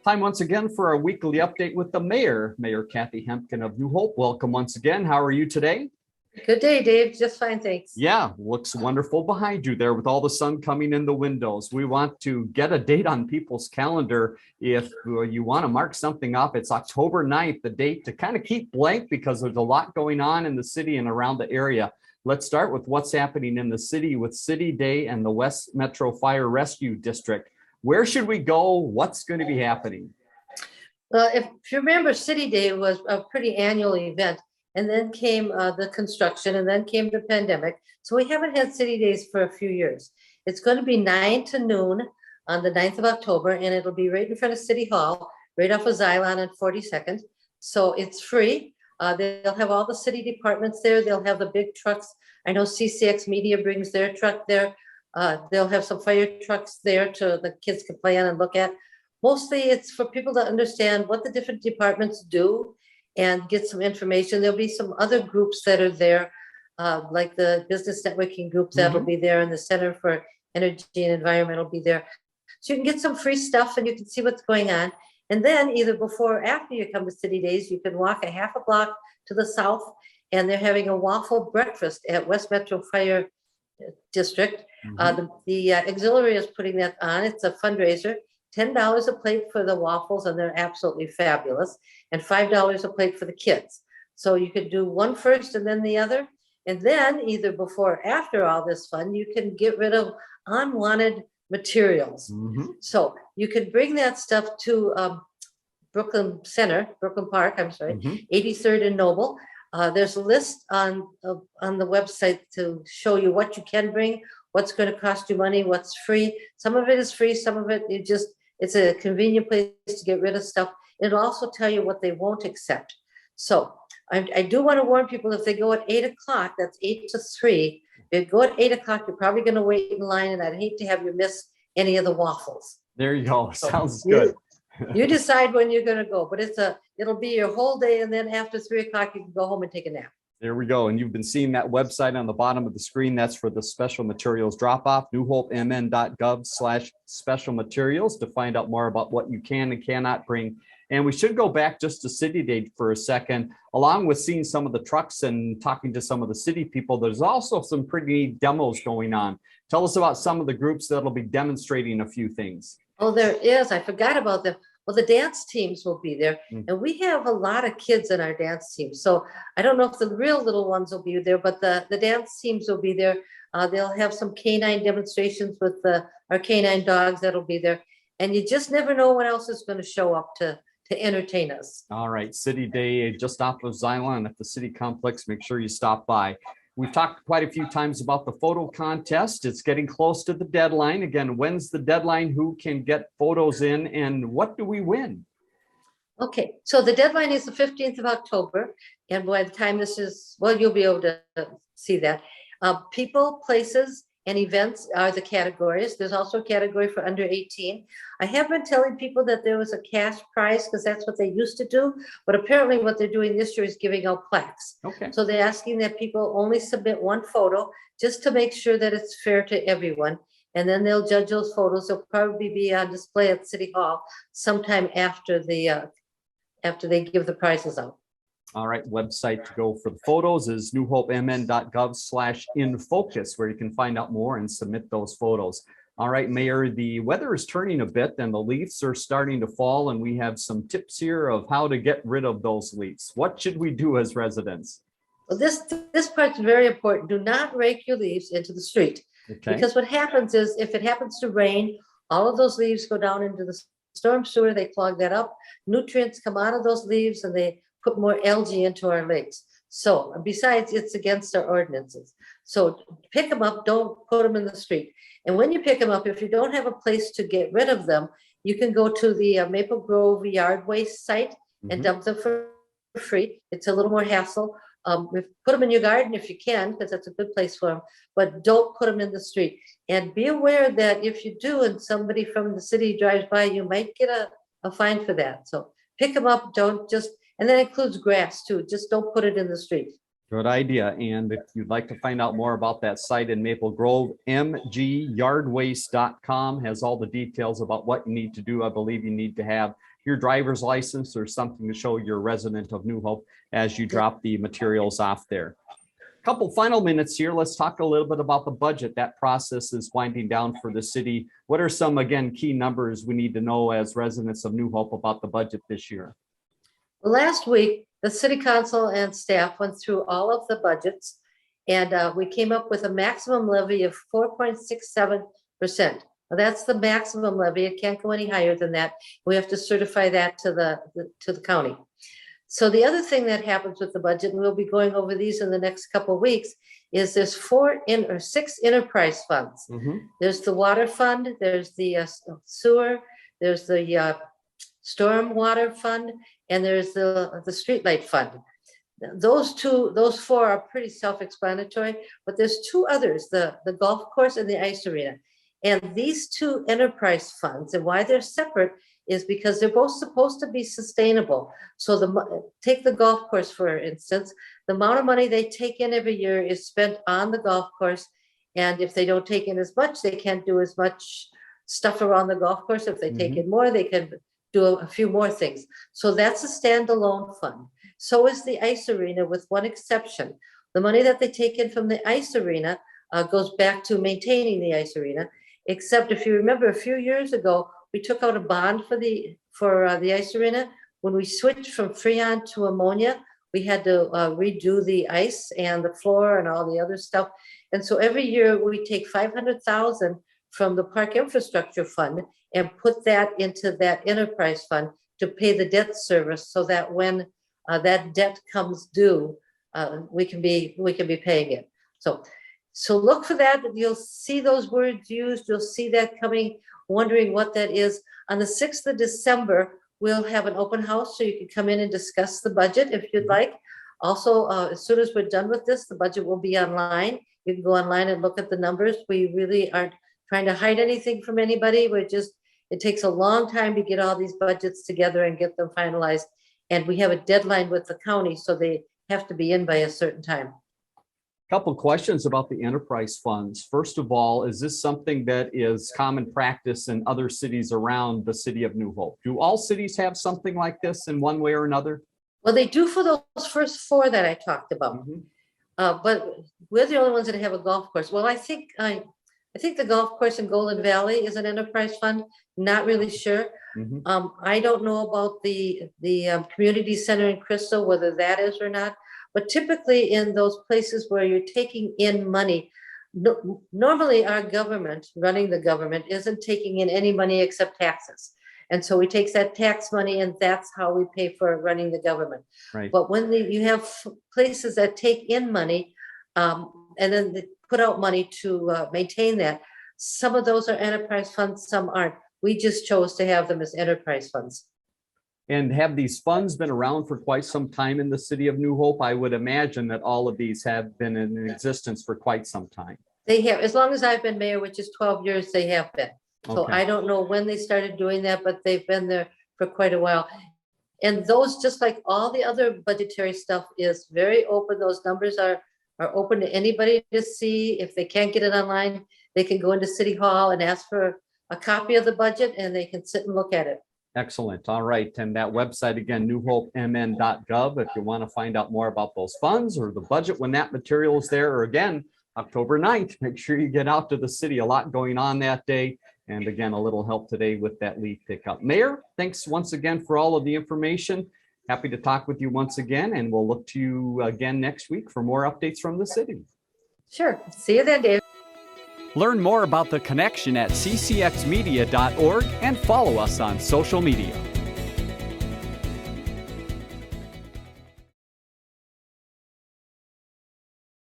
Time once again for our weekly update with the mayor, Mayor Kathi Hemken of New Hope. Welcome once again. How are you today? Good day, Dave. Just fine, thanks. Yeah, looks wonderful behind you there with all the sun coming in the windows. We want to get a date on people's calendar. If you want to mark something off, it's October 9th, the date to kind of keep blank because there's a lot going on in the city and around the area. Let's start with what's happening in the city with City Day and the West Metro Fire Rescue District. Where should we go? What's going to be happening? Well, if you remember, City Day was a pretty annual event, and then came the construction, and then came the pandemic. So we haven't had City Days for a few years. It's going to be 9 to noon on the 9th of October, and it'll be right in front of City Hall, right off of Xylon and 42nd. So it's free. They'll have all the city departments there. They'll have the big trucks. I know CCX Media brings their truck there. They'll have some fire trucks there to the kids can play on and look at. Mostly it's for people to understand what the different departments do and get some information. There'll be some other groups that are there, like the business networking group that'll be there, and the Center for Energy and Environment will be there. So you can get some free stuff and you can see what's going on. And then either before or after you come to City Days, you can walk a half a block to the south, and they're having a waffle breakfast at West Metro Fire District. The auxiliary is putting that on. It's a fundraiser. $10 a plate for the waffles, and they're absolutely fabulous, and $5 a plate for the kids. So you could do one first and then the other, and then either before or after all this fun, you can get rid of unwanted materials. So you could bring that stuff to Brooklyn Park, 83rd and Noble. There's a list on the website to show you what you can bring, what's going to cost you money, what's free. Some of it is free, some of it it's a convenient place to get rid of stuff. It'll also tell you what they won't accept. So I do want to warn people, if they go at 8 o'clock, that's 8 to 3. If you go at 8 o'clock, you're probably going to wait in line, and I'd hate to have you miss any of the waffles. There you go. Sounds good. You decide when you're going to go, but it'll be your whole day, and then after 3 o'clock, you can go home and take a nap. There we go. And you've been seeing that website on the bottom of the screen. That's for the special materials drop-off, newhopemn.gov/special materials to find out more about what you can and cannot bring. And we should go back just to City Day for a second. Along with seeing some of the trucks and talking to some of the city people, there's also some pretty neat demos going on. Tell us about some of the groups that'll be demonstrating a few things. Oh, there is. I forgot about them. Well, the dance teams will be there, and we have a lot of kids in our dance team. So I don't know if the real little ones will be there, but the dance teams will be there. They'll have some canine demonstrations with our canine dogs that'll be there. And you just never know what else is going to show up to entertain us. All right. City Day just off of Xylon at the city complex. Make sure you stop by. We've talked quite a few times about the photo contest. It's getting close to the deadline. Again, when's the deadline? Who can get photos in, and what do we win? Okay, so the deadline is the 15th of October. And by the time this is, well, you'll be able to see that. People, places, and events are the categories. There's also a category for under 18. I have been telling people that there was a cash prize because that's what they used to do. But apparently what they're doing this year is giving out plaques. Okay. So they're asking that people only submit one photo just to make sure that it's fair to everyone. And then they'll judge those photos. They'll probably be on display at City Hall sometime after they give the prizes out. All right, website to go for the photos is newhopemn.gov/infocus, where you can find out more and submit those photos. All right, Mayor, the weather is turning a bit and the leaves are starting to fall, and we have some tips here of how to get rid of those leaves. What should we do as residents? Well, this part's very important. Do not rake your leaves into the street. Okay. Because what happens is, if it happens to rain, all of those leaves go down into the storm sewer. They clog that up. Nutrients come out of those leaves, and they put more algae into our lakes. So besides, it's against our ordinances. So pick them up, don't put them in the street. And when you pick them up, if you don't have a place to get rid of them, you can go to the Maple Grove yard waste site and dump them for free. It's a little more hassle. Put them in your garden if you can, because that's a good place for them, but don't put them in the street. And be aware that if you do and somebody from the city drives by, you might get a fine for that. So pick them up, don't just, and that includes grass too. Just don't put it in the street. Good idea. And if you'd like to find out more about that site in Maple Grove, mgyardwaste.com has all the details about what you need to do. I believe you need to have your driver's license or something to show you're a resident of New Hope as you drop the materials off there. Couple final minutes here. Let's talk a little bit about the budget. That process is winding down for the city. What are some, again, key numbers we need to know as residents of New Hope about the budget this year? Last week, the city council and staff went through all of the budgets, and we came up with a maximum levy of 4.67%. That's the maximum levy. It can't go any higher than that. We have to certify that to the county. So the other thing that happens with the budget, and we'll be going over these in the next couple of weeks, is there's 6 enterprise funds. There's the water fund, there's the sewer, there's the storm water fund, and there's the streetlight fund. Those 4 are pretty self-explanatory, but there's 2 others, the golf course and the ice arena. And these 2 enterprise funds, and why they're separate, is because they're both supposed to be sustainable. So take the golf course, for instance, the amount of money they take in every year is spent on the golf course. And if they don't take in as much, they can't do as much stuff around the golf course. If they take in more, they can do a few more things. So that's a standalone fund. So is the ice arena, with one exception. The money that they take in from the ice arena goes back to maintaining the ice arena. Except if you remember, a few years ago, we took out a bond for the ice arena. When we switched from Freon to ammonia, we had to redo the ice and the floor and all the other stuff. And so every year we take $500,000 from the park infrastructure fund and put that into that enterprise fund to pay the debt service, so that when that debt comes due, we can be paying it. So look for that. You'll see those words used. You'll see that coming, wondering what that is. On the 6th of December, we'll have an open house, so you can come in and discuss the budget if you'd like. Also, as soon as we're done with this, the budget will be online. You can go online and look at the numbers. We really aren't trying to hide anything from anybody. It takes a long time to get all these budgets together and get them finalized. And we have a deadline with the county, so they have to be in by a certain time. Couple questions about the enterprise funds. First of all, is this something that is common practice in other cities around the city of New Hope? Do all cities have something like this in one way or another? Well, they do for those first 4 that I talked about. But we're the only ones that have a golf course. Well, I think the golf course in Golden Valley is an enterprise fund. Not really sure. I don't know about the community center in Crystal, whether that is or not. But typically in those places where you're taking in money, normally our government, running the government, isn't taking in any money except taxes. And so we take that tax money, and that's how we pay for running the government. Right. But when you have places that take in money and then they put out money to maintain that, some of those are enterprise funds, some aren't. We just chose to have them as enterprise funds. And have these funds been around for quite some time in the city of New Hope? I would imagine that all of these have been in existence for quite some time. They have, as long as I've been mayor, which is 12 years, they have been. So Okay. I don't know when they started doing that, but they've been there for quite a while. And those, just like all the other budgetary stuff, is very open. Those numbers are open to anybody to see. If they can't get it online, they can go into City Hall and ask for a copy of the budget, and they can sit and look at it. Excellent. All right. And that website again, newhopemn.gov, if you want to find out more about those funds or the budget when that material is there, or again, October 9th, make sure you get out to the city. A lot going on that day. And again, a little help today with that leaf pickup. Mayor, thanks once again for all of the information. Happy to talk with you once again, and we'll look to you again next week for more updates from the city. Sure. See you then, Dave. Learn more about the connection at ccxmedia.org and follow us on social media.